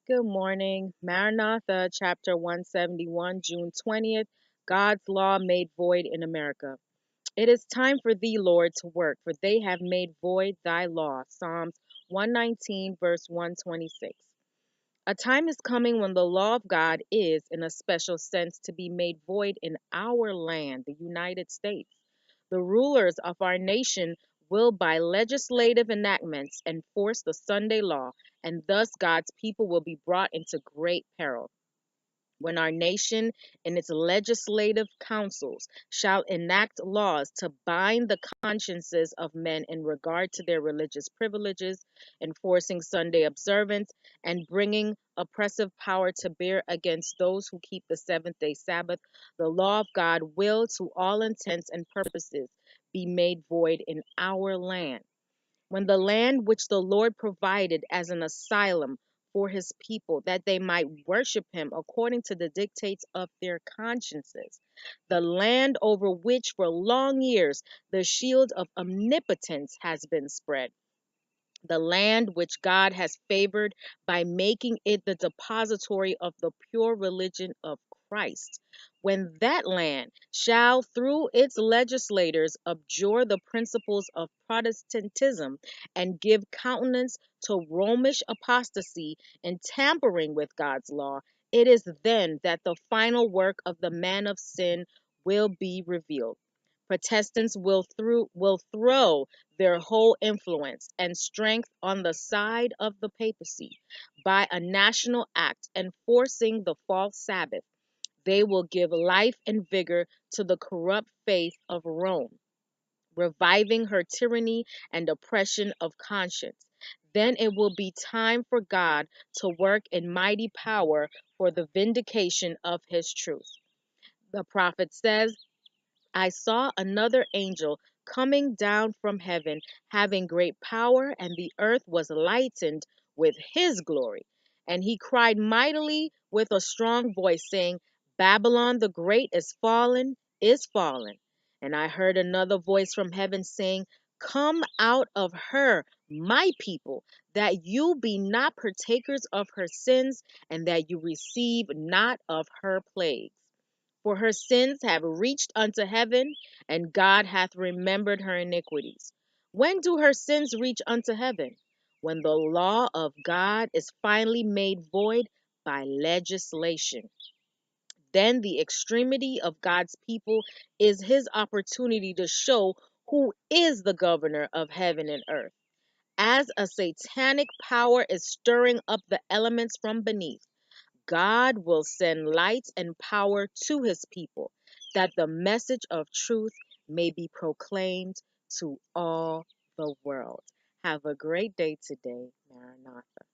Good morning. Maranatha, chapter 171, June 20th. God's law made void in America. It is time for thee, Lord, to work, for they have made void thy law. Psalms 119, verse 126. A time is coming when the law of God is, in a special sense, to be made void in our land, the United States. The rulers of our nation will, by legislative enactments, enforce the Sunday law, and thus God's people will be brought into great peril. When our nation in its legislative councils shall enact laws to bind the consciences of men in regard to their religious privileges, enforcing Sunday observance, and bringing oppressive power to bear against those who keep the seventh day Sabbath, the law of God will, to all intents and purposes, be made void in our land. When the land which the Lord provided as an asylum for his people, that they might worship him according to the dictates of their consciences, the land over which for long years the shield of omnipotence has been spread, the land which God has favored by making it the depository of the pure religion of Christ. When that land shall, through its legislators, abjure the principles of Protestantism and give countenance to Romish apostasy and tampering with God's law, it is then that the final work of the man of sin will be revealed. Protestants will throw their whole influence and strength on the side of the papacy by a national act enforcing the false Sabbath. They will give life and vigor to the corrupt faith of Rome, reviving her tyranny and oppression of conscience. Then it will be time for God to work in mighty power for the vindication of his truth. The prophet says, I saw another angel coming down from heaven, having great power, and the earth was lightened with his glory. And he cried mightily with a strong voice, saying, Babylon the great is fallen, is fallen. And I heard another voice from heaven saying, Come out of her, my people, that you be not partakers of her sins, and that you receive not of her plagues. For her sins have reached unto heaven, and God hath remembered her iniquities. When do her sins reach unto heaven? When the law of God is finally made void by legislation. Then the extremity of God's people is his opportunity to show who is the governor of heaven and earth. As a satanic power is stirring up the elements from beneath, God will send light and power to his people, that the message of truth may be proclaimed to all the world. Have a great day today, Maranatha.